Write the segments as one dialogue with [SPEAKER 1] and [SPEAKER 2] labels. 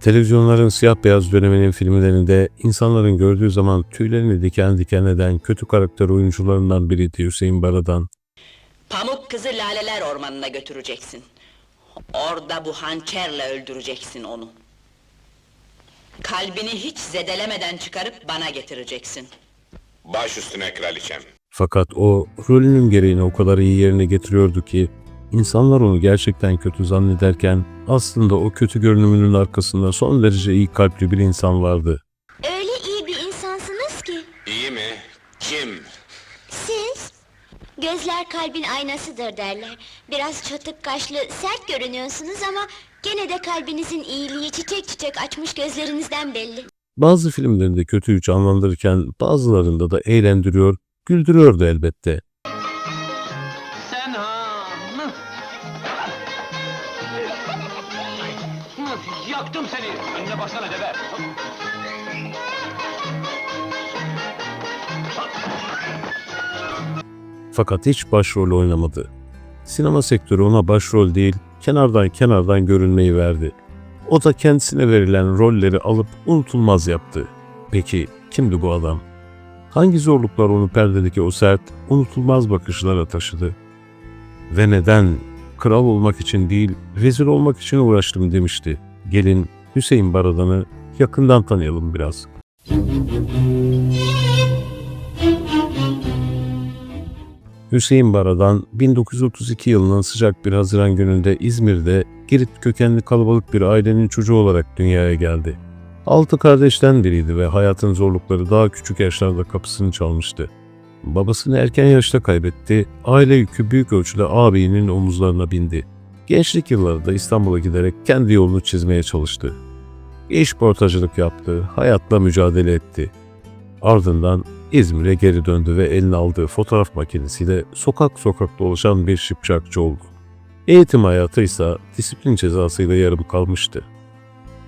[SPEAKER 1] Televizyonların siyah beyaz döneminin filmlerinde insanların gördüğü zaman tüylerini diken diken eden kötü karakter oyuncularından biriydi Hüseyin Baradan.
[SPEAKER 2] Pamuk kızı Laleler Ormanı'na götüreceksin. Orada bu hançerle öldüreceksin onu. Kalbini hiç zedelemeden çıkarıp bana getireceksin.
[SPEAKER 3] Baş üstüne kraliçem.
[SPEAKER 1] Fakat o rolünün gereğini o kadar iyi yerine getiriyordu ki insanlar onu gerçekten kötü zannederken aslında o kötü görünümünün arkasında son derece iyi kalpli bir insan vardı.
[SPEAKER 4] Öyle iyi bir insansınız ki.
[SPEAKER 3] İyi mi? Kim?
[SPEAKER 4] Siz, gözler kalbin aynasıdır derler. Biraz çatık kaşlı, sert görünüyorsunuz ama gene de kalbinizin iyiliği çiçek çiçek açmış gözlerinizden belli.
[SPEAKER 1] Bazı filmlerinde kötüyü canlandırırken bazılarında da eğlendiriyor, güldürüyordu elbette.
[SPEAKER 5] Sen ha! Yaktım seni! Önüne baksana deve!
[SPEAKER 1] Fakat hiç başrol oynamadı. Sinema sektörü ona başrol değil, kenardan görünmeyi verdi. O da kendisine verilen rolleri alıp unutulmaz yaptı. Peki kimdi bu adam? Hangi zorluklar onu perdedeki o sert, unutulmaz bakışlara taşıdı? Ve neden kral olmak için değil, vezir olmak için uğraştım demişti. Gelin Hüseyin Baradan'ı yakından tanıyalım biraz. Hüseyin Baradan 1932 yılının sıcak bir Haziran gününde İzmir'de Girit kökenli kalabalık bir ailenin çocuğu olarak dünyaya geldi. 6 kardeşten biriydi ve hayatın zorlukları daha küçük yaşlarda kapısını çalmıştı. Babasını erken yaşta kaybetti, aile yükü büyük ölçüde ağabeyinin omuzlarına bindi. Gençlik yıllarında İstanbul'a giderek kendi yolunu çizmeye çalıştı. İş portacılık yaptı, hayatla mücadele etti. Ardından İzmir'e geri döndü ve eline aldığı fotoğraf makinesiyle sokak sokak dolaşan bir şipşakçı oldu. Eğitim hayatı ise disiplin cezasıyla yarım kalmıştı.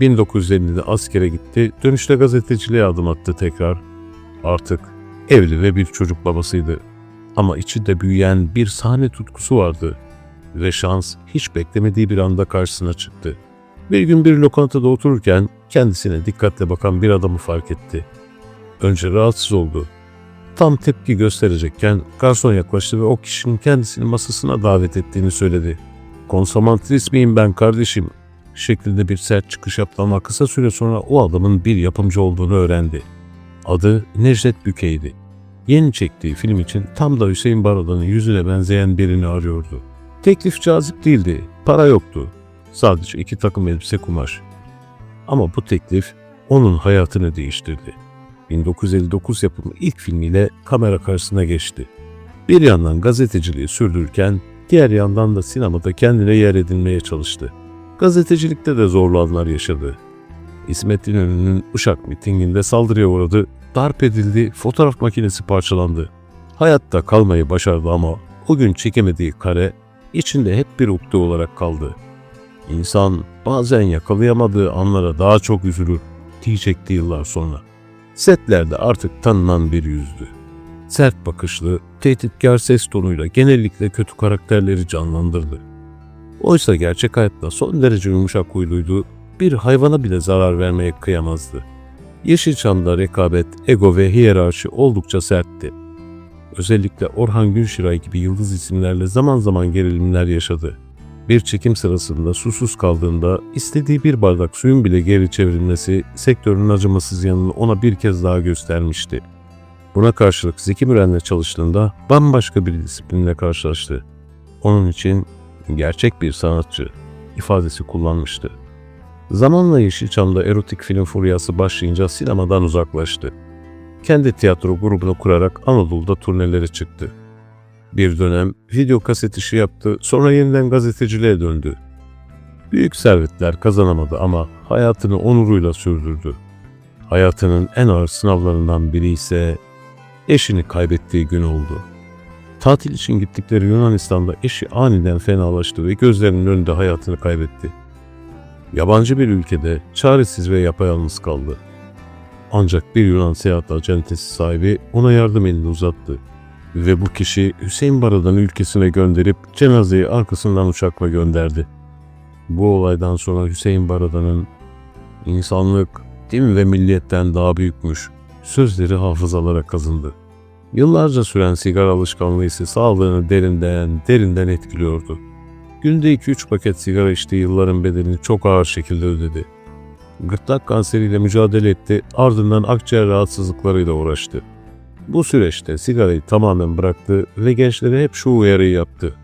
[SPEAKER 1] 1950'de askere gitti, dönüşte gazeteciliğe adım attı tekrar. Artık evli ve bir çocuk babasıydı. Ama içinde büyüyen bir sahne tutkusu vardı. Ve şans hiç beklemediği bir anda karşısına çıktı. Bir gün bir lokantada otururken kendisine dikkatle bakan bir adamı fark etti. Önce rahatsız oldu. Tam tepki gösterecekken garson yaklaştı ve o kişinin kendisini masasına davet ettiğini söyledi. "Konsomatris miyim ben kardeşim?" şeklinde bir sert çıkış yaptı ama kısa süre sonra o adamın bir yapımcı olduğunu öğrendi. Adı Necdet Bükey'di. Yeni çektiği film için tam da Hüseyin Baradan'ın yüzüne benzeyen birini arıyordu. Teklif cazip değildi, para yoktu. Sadece 2 takım elbise kumaş. Ama bu teklif onun hayatını değiştirdi. 1959 yapımı ilk filmiyle kamera karşısına geçti. Bir yandan gazeteciliği sürdürürken diğer yandan da sinemada kendine yer edinmeye çalıştı. Gazetecilikte de zorlu anlar yaşadı. İsmet İnönü'nün Uşak mitinginde saldırıya uğradı, darp edildi, fotoğraf makinesi parçalandı. Hayatta kalmayı başardı ama o gün çekemediği kare içinde hep bir ukde olarak kaldı. İnsan bazen yakalayamadığı anlara daha çok üzülür diyecekti yıllar sonra. Setlerde artık tanınan bir yüzdü. Sert bakışlı, tehditkar ses tonuyla genellikle kötü karakterleri canlandırdı. Oysa gerçek hayatta son derece yumuşak huyluydu, bir hayvana bile zarar vermeye kıyamazdı. Yeşilçam'da rekabet, ego ve hiyerarşi oldukça sertti. Özellikle Orhan Günşiray gibi yıldız isimlerle zaman zaman gerilimler yaşadı. Bir çekim sırasında susuz kaldığında istediği bir bardak suyun bile geri çevrilmesi sektörün acımasız yanını ona bir kez daha göstermişti. Buna karşılık Zeki Müren'le çalıştığında bambaşka bir disiplinle karşılaştı. Onun için gerçek bir sanatçı ifadesi kullanmıştı. Zamanla Yeşilçam'da erotik film furyası başlayınca sinemadan uzaklaştı. Kendi tiyatro grubunu kurarak Anadolu'da turnelere çıktı. Bir dönem video kaset işi yaptı, sonra yeniden gazeteciliğe döndü. Büyük servetler kazanamadı ama hayatını onuruyla sürdürdü. Hayatının en ağır sınavlarından biri ise eşini kaybettiği gün oldu. Tatil için gittikleri Yunanistan'da eşi aniden fenalaştı ve gözlerinin önünde hayatını kaybetti. Yabancı bir ülkede çaresiz ve yapayalnız kaldı. Ancak bir Yunan seyahat acentesi sahibi ona yardım elini uzattı. Ve bu kişi Hüseyin Baradan'ı ülkesine gönderip cenazeyi arkasından uçakla gönderdi. Bu olaydan sonra Hüseyin Baradan'ın İnsanlık, din ve milliyetten daha büyükmüş. Sözleri hafızalara kazındı. Yıllarca süren sigara alışkanlığı ise sağlığını derinden etkiliyordu. Günde 2-3 paket sigara içtiği yılların bedelini çok ağır şekilde ödedi. Gırtlak kanseriyle mücadele etti, ardından akciğer rahatsızlıklarıyla uğraştı. Bu süreçte sigarayı tamamen bıraktı ve gençlere hep şu uyarıyı yaptı.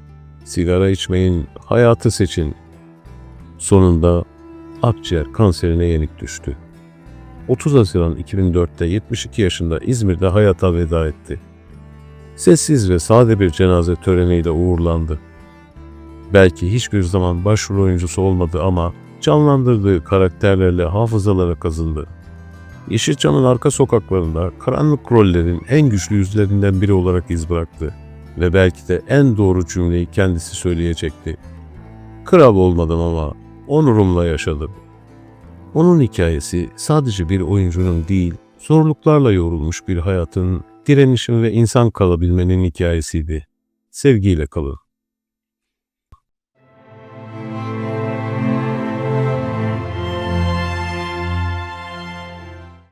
[SPEAKER 1] Sigara içmeyin, hayatı seçin. Sonunda akciğer kanserine yenik düştü. 30 Haziran 2004'te 72 yaşında İzmir'de hayata veda etti. Sessiz ve sade bir cenaze töreniyle uğurlandı. Belki hiçbir zaman başrol oyuncusu olmadı ama canlandırdığı karakterlerle hafızalara kazındı. Yeşilçam'ın arka sokaklarında karanlık rollerin en güçlü yüzlerinden biri olarak iz bıraktı ve belki de en doğru cümleyi kendisi söyleyecekti. Kral olmadım ama onurumla yaşadım. Onun hikayesi sadece bir oyuncunun değil, zorluklarla yoğrulmuş bir hayatın, direnişin ve insan kalabilmenin hikayesiydi. Sevgiyle kalın.